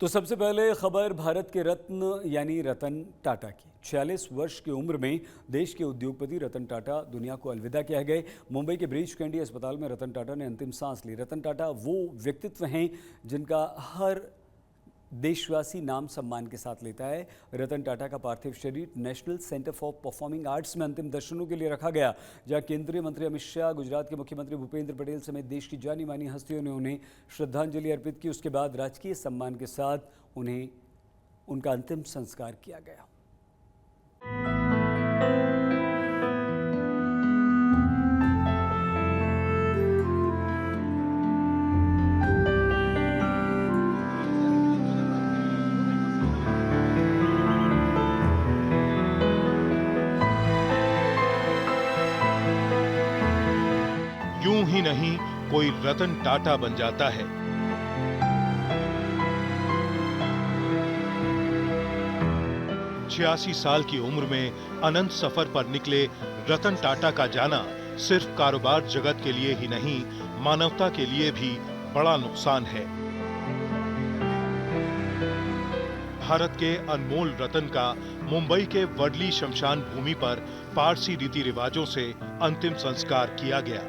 तो सबसे पहले खबर भारत के रत्न यानी रतन टाटा की। 46 वर्ष की उम्र में देश के उद्योगपति रतन टाटा दुनिया को अलविदा कह गए। मुंबई के ब्रीच कैंडी अस्पताल में रतन टाटा ने अंतिम सांस ली। रतन टाटा वो व्यक्तित्व हैं जिनका हर देशवासी नाम सम्मान के साथ लेता है। रतन टाटा का पार्थिव शरीर national centre for performing arts में अंतिम दर्शनों के लिए रखा गया, जहां केंद्रीय मंत्री अमित शाह, गुजरात के मुख्यमंत्री भूपेंद्र पटेल समेत देश की जानी मानी हस्तियों ने उन्हें श्रद्धांजलि अर्पित की। उसके बाद राजकीय सम्मान के साथ उन्हें उनका अंतिम संस्कार किया गया। यूं ही नहीं कोई रतन टाटा बन जाता है। छियासी साल की उम्र में अनंत सफर पर निकले रतन टाटा का जाना सिर्फ कारोबार जगत के लिए ही नहीं, मानवता के लिए भी बड़ा नुकसान है। भारत के अनमोल रतन का मुंबई के वर्ली शमशान भूमि पर पारसी रीति रिवाजों से अंतिम संस्कार किया गया।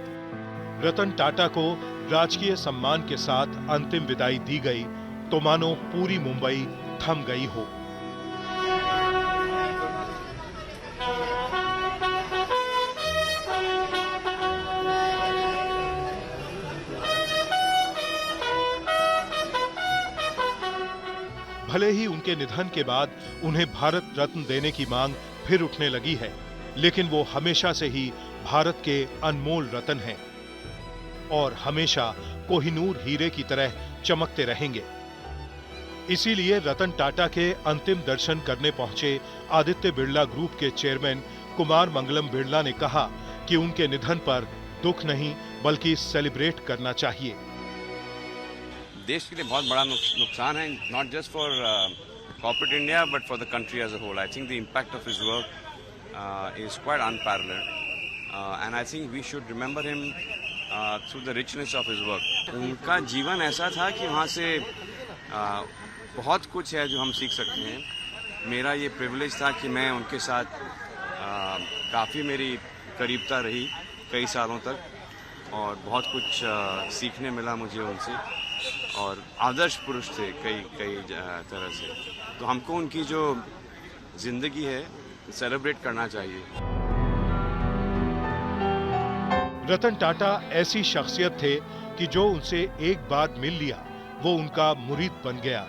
रतन टाटा को राजकीय सम्मान के साथ अंतिम विदाई दी गई तो मानो पूरी मुंबई थम गई हो। भले ही उनके निधन के बाद उन्हें भारत रत्न देने की मांग फिर उठने लगी है, लेकिन वो हमेशा से ही भारत के अनमोल रत्न हैं और हमेशा कोहिनूर हीरे की तरह चमकते रहेंगे। इसीलिए रतन टाटा के अंतिम दर्शन करने पहुंचे आदित्य बिरला ग्रुप के चेयरमैन कुमार मंगलम बिरला ने कहा कि उनके निधन पर दुख नहीं बल्कि सेलिब्रेट करना चाहिए। देश के लिए बहुत बड़ा नुकसान है, not just for corporate India but for the country as a whole. I think the impact of his work is quite unparalleled and I think we should remember him through the richness of his work. उनका जीवन ऐसा था कि वहाँ से बहुत कुछ है जो हम सीख सकते हैं। मेरा ये प्रिविलेज था कि मैं उनके साथ काफ़ी मेरी करीबता रही कई सालों तक और बहुत कुछ सीखने मिला मुझे उनसे और आदर्श पुरुष थे कई तरह से। तो हमको उनकी जो जिंदगी है सेलिब्रेट करना चाहिए। रतन टाटा ऐसी शख्सियत थे कि जो उनसे एक बार मिल लिया वो उनका मुरीद बन गया।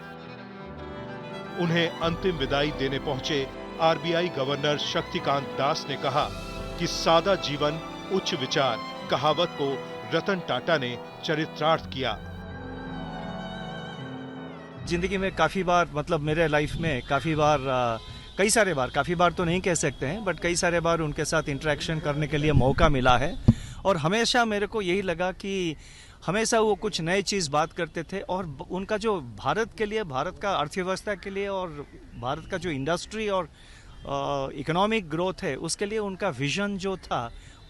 उन्हें अंतिम विदाई देने पहुंचे आरबीआई गवर्नर शक्तिकांत दास ने कहा कि सादा जीवन उच्च विचार कहावत को रतन टाटा ने चरितार्थ किया। जिंदगी में काफी बार, मतलब मेरे लाइफ में काफी बार तो नहीं कह सकते हैं, बट कई सारे बार उनके साथ इंटरेक्शन करने के लिए मौका मिला है और हमेशा मेरे को यही लगा कि हमेशा वो कुछ नई चीज़ बात करते थे और उनका जो भारत के लिए, भारत का अर्थव्यवस्था के लिए और भारत का जो इंडस्ट्री और इकोनॉमिक ग्रोथ है उसके लिए उनका विजन जो था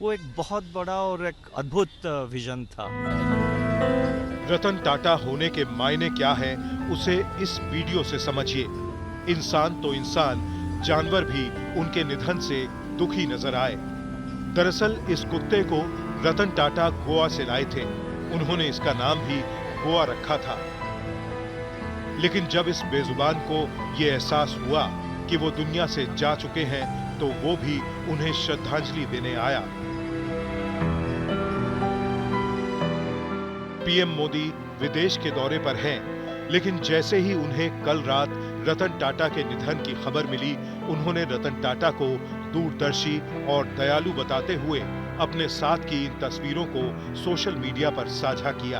वो एक बहुत बड़ा और एक अद्भुत विजन था। रतन टाटा होने के मायने क्या है उसे इस वीडियो से समझिए। इंसान तो इंसान, जानवर भी उनके निधन से दुखी नजर आए। दरअसल इस कुत्ते को रतन टाटा गोवा से लाए थे। उन्होंने इसका नाम भी गोवा रखा था। लेकिन जब इस बेजुबान को ये एहसास हुआ कि वो दुनिया से जा चुके हैं तो वो भी उन्हें श्रद्धांजलि देने आया। पीएम मोदी विदेश के दौरे पर हैं, लेकिन जैसे ही उन्हें कल रात रतन टाटा के निधन की खबर मिली, उन्होंने रतन टाटा को दूरदर्शी और दयालु बताते हुए अपने साथ की इन तस्वीरों को सोशल मीडिया पर साझा किया।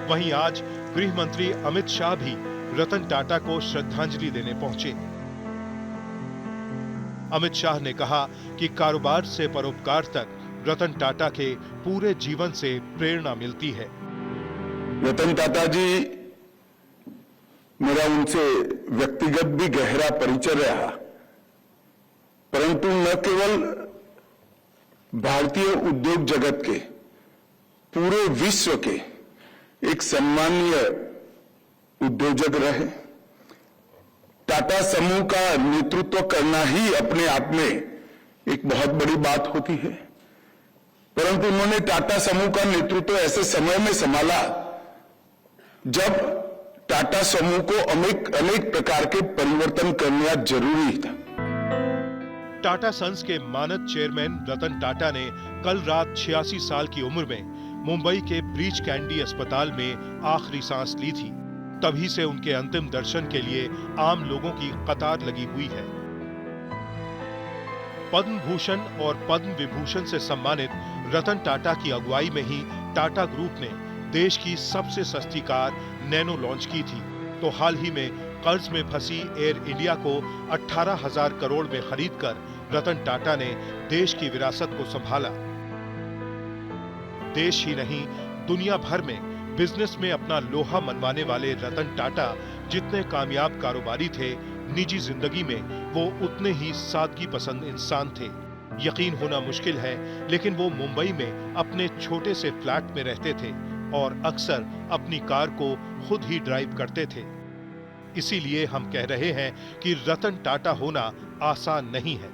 वहीं आज गृह मंत्री अमित शाह भी रतन टाटा को श्रद्धांजलि देने पहुंचे। अमित शाह ने कहा कि कारोबार से परोपकार तक रतन टाटा के पूरे जीवन से प्रेरणा मिलती है। रतन टाटा जी, मेरा उनसे व्यक्तिगत भी गहरा परिचय रहा, परंतु न केवल भारतीय उद्योग जगत के, पूरे विश्व के एक सम्मानीय उद्योजक रहे। टाटा समूह का नेतृत्व करना ही अपने आप में एक बहुत बड़ी बात होती है, परंतु उन्होंने टाटा समूह का नेतृत्व ऐसे समय में संभाला जब टाटा समूह को अनेक प्रकार के परिवर्तन करना जरूरी था। टाटा सन्स के मानद चेयरमैन रतन टाटा ने कल रात 86 साल की उम्र में मुंबई के ब्रीच कैंडी अस्पताल में आखिरी सांस ली थी। तभी से उनके अंतिम दर्शन के लिए आम लोगों की कतार लगी हुई है। पद्म भूषण और पद्म विभूषण से सम्मानित रतन टाटा की अगुवाई में ही टाटा ग्रुप ने देश की सबसे सस्ती कार नैनो लॉन्च की थी, तो हाल ही में कर्ज में फंसी एयर इंडिया को 18,000 करोड़ में खरीदकर रतन टाटा ने देश की विरासत को संभाला। देश ही नहीं, दुनिया भर में बिजनेस में अपना लोहा मनवाने वाले रतन टाटा जितने कामयाब कारोबारी थे, निजी जिंदगी में वो उतने ही सादगी पसंद इंसान थे। यकीन होना मुश्किल है, लेकिन वो मुंबई में अपने छोटे से फ्लैट में रहते थे और अक्सर अपनी कार को खुद ही ड्राइव करते थे। इसीलिए हम कह रहे हैं कि रतन टाटा होना आसान नहीं है।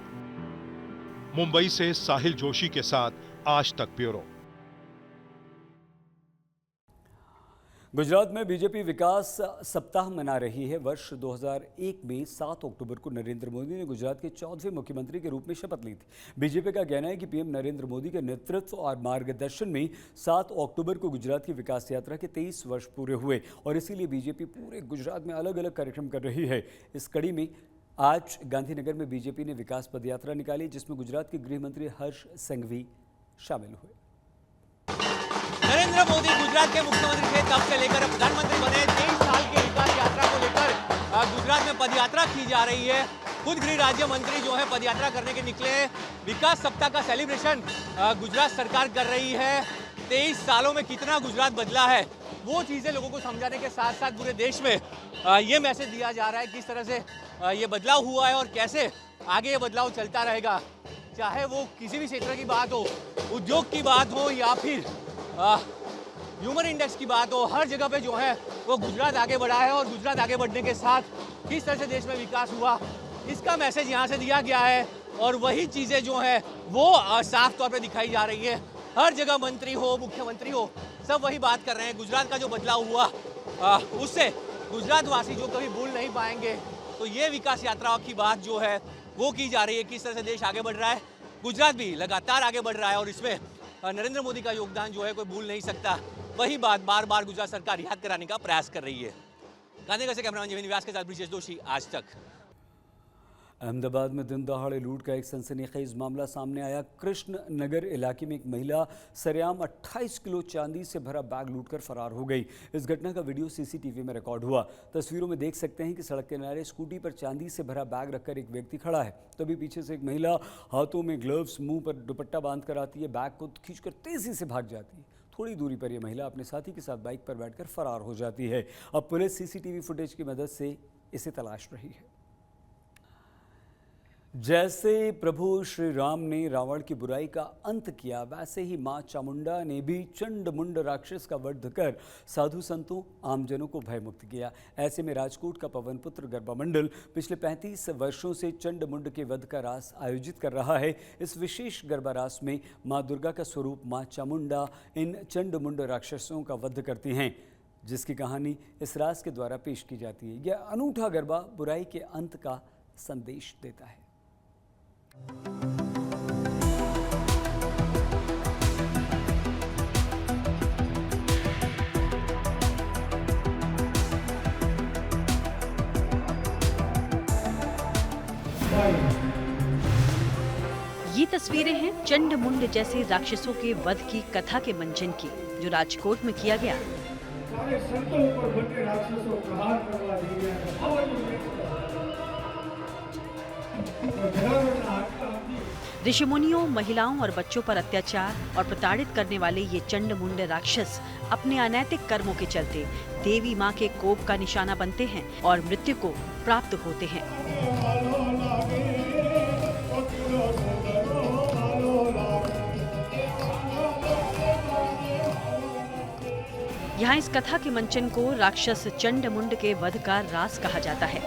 मुंबई से साहिल जोशी के साथ आज तक ब्यूरो। गुजरात में बीजेपी विकास सप्ताह मना रही है। वर्ष 2001 में 7 अक्टूबर को नरेंद्र मोदी ने गुजरात के 14वें मुख्यमंत्री के रूप में शपथ ली थी। बीजेपी का कहना है कि पीएम नरेंद्र मोदी के नेतृत्व और मार्गदर्शन में 7 अक्टूबर को गुजरात की विकास यात्रा के 23 वर्ष पूरे हुए और इसीलिए बीजेपी पूरे गुजरात में अलग अलग कार्यक्रम कर रही है। इस कड़ी में आज गांधीनगर में बीजेपी ने विकास पदयात्रा निकाली, जिसमें गुजरात के गृह मंत्री हर्ष संघवी शामिल हुए। नरेंद्र मोदी गुजरात के मुख्यमंत्री थे तब से लेकर प्रधानमंत्री बने 23 साल की विकास यात्रा को लेकर गुजरात में पदयात्रा की जा रही है। खुद गृह राज्य मंत्री जो है पदयात्रा करने के निकले। विकास सप्ताह का सेलिब्रेशन गुजरात सरकार कर रही है। 23 सालों में कितना गुजरात बदला है, वो चीज़ें लोगों को समझाने के साथ साथ पूरे देश में ये मैसेज दिया जा रहा है किस तरह से ये बदलाव हुआ है और कैसे आगे ये बदलाव चलता रहेगा। चाहे वो किसी भी क्षेत्र की बात हो, उद्योग की बात हो या फिर ह्यूमन इंडेक्स की बात हो, हर जगह पे जो है वो गुजरात आगे बढ़ा है और गुजरात आगे बढ़ने के साथ किस तरह से देश में विकास हुआ, इसका मैसेज यहाँ से दिया गया है। और वही चीज़ें जो है वो साफ तौर पे दिखाई जा रही है। हर जगह मंत्री हो, मुख्यमंत्री हो, सब वही बात कर रहे हैं। गुजरात का जो बदलाव हुआ उससे गुजरात वासी जो कभी भूल नहीं पाएंगे। तो ये विकास यात्रा की बात जो है वो की जा रही है, किस तरह से देश आगे बढ़ रहा है। गुजरात भी लगातार आगे बढ़ रहा है और इसमें नरेंद्र मोदी का योगदान जो है कोई भूल नहीं सकता। वही बात बार बार गुजरात सरकार याद कराने का प्रयास कर रही है। गांधीनगर से कैमरामैन जीवन व्यास के साथ ब्रिजेश जोशी, आज तक। अहमदाबाद में दिन दहाड़े लूट का एक सनसनीखेज मामला सामने आया। कृष्ण नगर इलाके में एक महिला सरेआम 28 किलो चांदी से भरा बैग लूटकर फरार हो गई। इस घटना का वीडियो सीसीटीवी में रिकॉर्ड हुआ। तस्वीरों में देख सकते हैं कि सड़क किनारे स्कूटी पर चांदी से भरा बैग रखकर एक व्यक्ति खड़ा है। तभी पीछे से एक महिला हाथों में ग्लव्स, मुंह पर दुपट्टा बांध कर आती है, बैग को खींचकर तेजी से भाग जाती है। थोड़ी दूरी पर यह महिला अपने साथी के साथ बाइक पर बैठकर फरार हो जाती है। अब पुलिस सीसीटीवी फुटेज की मदद से इसे तलाश रही है। जैसे प्रभु श्री राम ने रावण की बुराई का अंत किया, वैसे ही मां चामुंडा ने भी चंड मुंड राक्षस का वध कर साधु संतों, आमजनों को भयमुक्त किया। ऐसे में राजकोट का पवन पुत्र गरबा मंडल पिछले 35 वर्षों से चंड मुंड के वध का रास आयोजित कर रहा है। इस विशेष गरबा रास में मां दुर्गा का स्वरूप मां चामुंडा इन चंड मुंड राक्षसों का वध करती हैं, जिसकी कहानी इस रास के द्वारा पेश की जाती है। यह अनूठा गरबा बुराई के अंत का संदेश देता है। ये तस्वीरें हैं चंड मुंड जैसे राक्षसों के वध की कथा के मंचन की, जो राजकोट में किया गया। ऋषि मुनियों, महिलाओं और बच्चों पर अत्याचार और प्रताड़ित करने वाले ये चंड मुंड राक्षस अपने अनैतिक कर्मों के चलते देवी मां के कोप का निशाना बनते हैं और मृत्यु को प्राप्त होते हैं। यहाँ इस कथा के मंचन को राक्षस चंडमुंड के वध का रास कहा जाता है।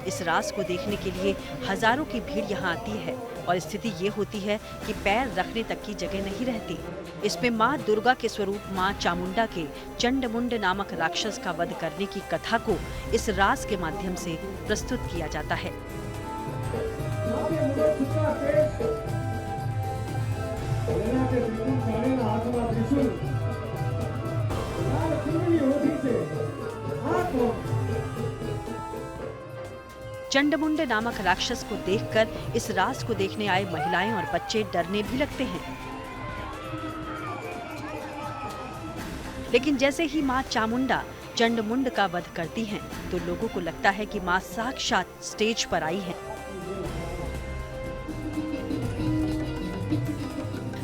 इस रास को देखने के लिए हजारों की भीड़ यहाँ आती है और स्थिति ये होती है कि पैर रखने तक की जगह नहीं रहती। इसमें माँ दुर्गा के स्वरूप माँ चामुंडा के चंडमुंड नामक राक्षस का वध करने की कथा को इस रास के माध्यम से प्रस्तुत किया जाता है। चंडमुंड नामक राक्षस को देखकर इस रास को देखने आए महिलाएं और बच्चे डरने भी लगते हैं। लेकिन जैसे ही मां चामुंडा चंडमुंड का वध करती हैं, तो लोगों को लगता है कि मां साक्षात स्टेज पर आई हैं।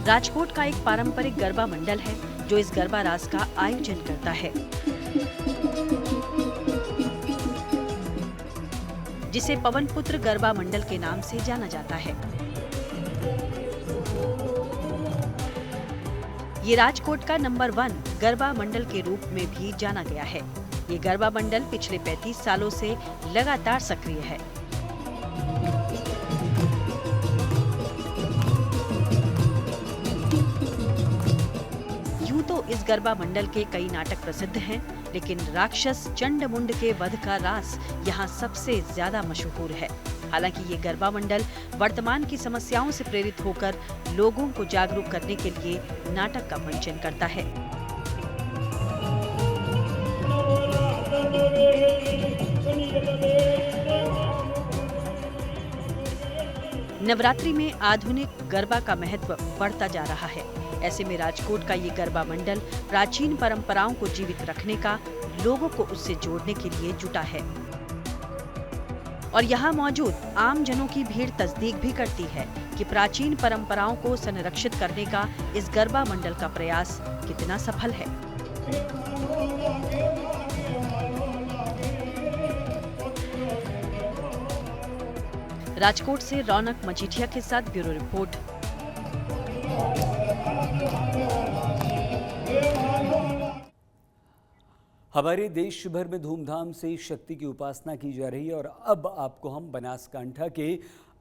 राजकोट का एक पारंपरिक गरबा मंडल है जो इस गरबा रास का आयोजन करता है, जिसे पवनपुत्र गरबा मंडल के नाम से जाना जाता है। ये राजकोट का नंबर 1 गरबा मंडल के रूप में भी जाना गया है। ये गरबा मंडल पिछले 35 सालों से लगातार सक्रिय है। यूं तो इस गरबा मंडल के कई नाटक प्रसिद्ध हैं, लेकिन राक्षस चंडमुंड के वध का रास यहाँ सबसे ज्यादा मशहूर है। हालांकि ये गरबा मंडल वर्तमान की समस्याओं से प्रेरित होकर लोगों को जागरूक करने के लिए नाटक का मंचन करता है। नवरात्रि में आधुनिक गरबा का महत्व बढ़ता जा रहा है। ऐसे में राजकोट का ये गरबा मंडल प्राचीन परंपराओं को जीवित रखने का, लोगों को उससे जोड़ने के लिए जुटा है। और यहाँ मौजूद आम जनों की भीड़ तस्दीक भी करती है कि प्राचीन परंपराओं को संरक्षित करने का इस गरबा मंडल का प्रयास कितना सफल है। राजकोट से रौनक मजीठिया के साथ ब्यूरो रिपोर्ट। हमारे देश भर में धूमधाम से शक्ति की उपासना की जा रही है और अब आपको हम बनासकांठा के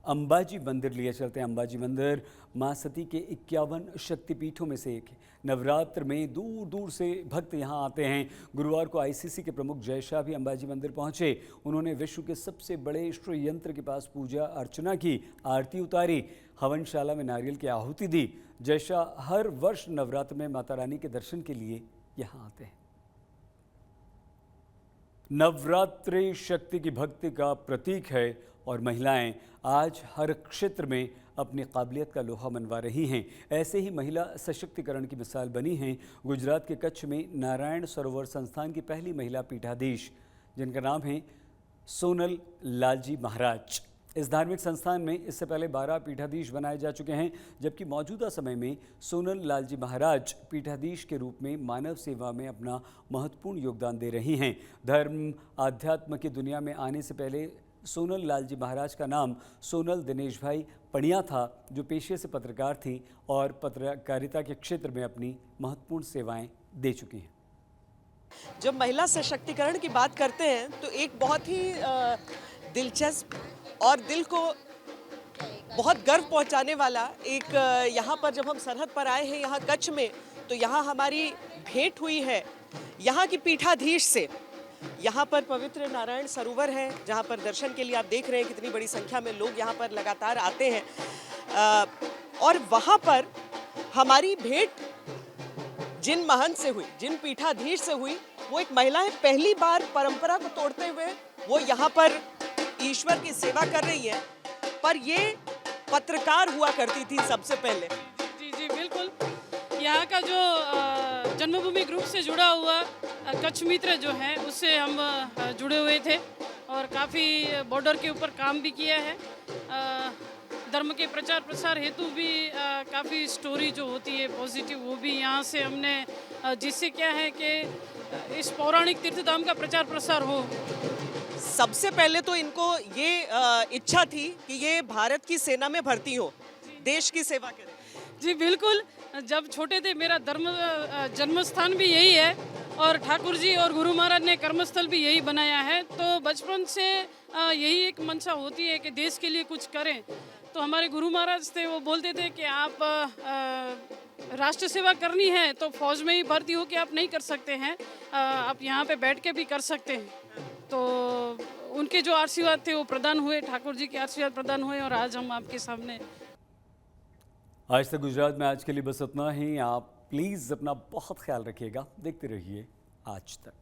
अंबाजी मंदिर लिए चलते हैं। अंबाजी मंदिर मां सती के 51 शक्तिपीठों में से एक है। नवरात्र में दूर दूर से भक्त यहां आते हैं। गुरुवार को आईसीसी के प्रमुख जय शाह भी अंबाजी मंदिर पहुंचे। उन्होंने विश्व के सबसे बड़े श्री यंत्र के पास पूजा अर्चना की, आरती उतारी, हवनशाला में नारियल की आहुति दी। जय शाह हर वर्ष नवरात्र में माता रानी के दर्शन के लिए यहाँ आते हैं। नवरात्रि शक्ति की भक्ति का प्रतीक है और महिलाएं आज हर क्षेत्र में अपनी काबिलियत का लोहा मनवा रही हैं। ऐसे ही महिला सशक्तिकरण की मिसाल बनी हैं गुजरात के कच्छ में नारायण सरोवर संस्थान की पहली महिला पीठाधीश, जिनका नाम है सोनल लालजी महाराज। इस धार्मिक संस्थान में इससे पहले 12 पीठाधीश बनाए जा चुके हैं, जबकि मौजूदा समय में सोनल लालजी महाराज पीठाधीश के रूप में मानव सेवा में अपना महत्वपूर्ण योगदान दे रही हैं। धर्म आध्यात्म की दुनिया में आने से पहले सोनल लालजी महाराज का नाम सोनल दिनेश भाई पणिया था, जो पेशे से पत्रकार थी और पत्रकारिता के क्षेत्र में अपनी महत्वपूर्ण सेवाएं दे चुकी हैं। जब महिला सशक्तिकरण की बात करते हैं तो एक बहुत ही दिलचस्प और दिल को बहुत गर्व पहुंचाने वाला एक यहाँ पर जब हम सरहद पर आए हैं यहाँ कच्छ में, तो यहाँ हमारी भेंट हुई है यहाँ की पीठाधीश से। यहाँ पर पवित्र नारायण सरोवर है जहाँ पर दर्शन के लिए आप देख रहे हैं कितनी बड़ी संख्या में लोग यहाँ पर लगातार आते हैं। और वहाँ पर हमारी भेंट जिन महंत से हुई, जिन पीठाधीश से हुई, वो एक महिला है। पहली बार परंपरा को तोड़ते हुए वो यहाँ पर ईश्वर की सेवा कर रही है, पर ये पत्रकार हुआ करती थी सबसे पहले। जी जी बिल्कुल। यहाँ का जो जन्मभूमि ग्रुप से जुड़ा हुआ कच्छ मित्र जो है उससे हम जुड़े हुए थे और काफ़ी बॉर्डर के ऊपर काम भी किया है। धर्म के प्रचार प्रसार हेतु भी काफ़ी स्टोरी जो होती है पॉजिटिव, वो भी यहाँ से हमने, जिससे क्या है कि इस पौराणिक तीर्थधाम का प्रचार प्रसार हो। सबसे पहले तो इनको ये इच्छा थी कि ये भारत की सेना में भर्ती हो, देश की सेवा करें। जी बिल्कुल, जब छोटे थे मेरा जन्म स्थान भी यही है और ठाकुर जी और गुरु महाराज ने कर्मस्थल भी यही बनाया है। तो बचपन से यही एक मंशा होती है कि देश के लिए कुछ करें। तो हमारे गुरु महाराज थे, वो बोलते थे कि आप राष्ट्र सेवा करनी है तो फौज में ही भर्ती हो के आप नहीं कर सकते हैं, आप यहाँ पे बैठ के भी कर सकते हैं। तो उनके जो आशीर्वाद थे वो प्रदान हुए, ठाकुर जी के आशीर्वाद प्रदान हुए और आज हम आपके सामने। आज तक गुजरात में आज के लिए बस इतना ही। आप प्लीज़ अपना बहुत ख्याल रखिएगा। देखते रहिए आज तक।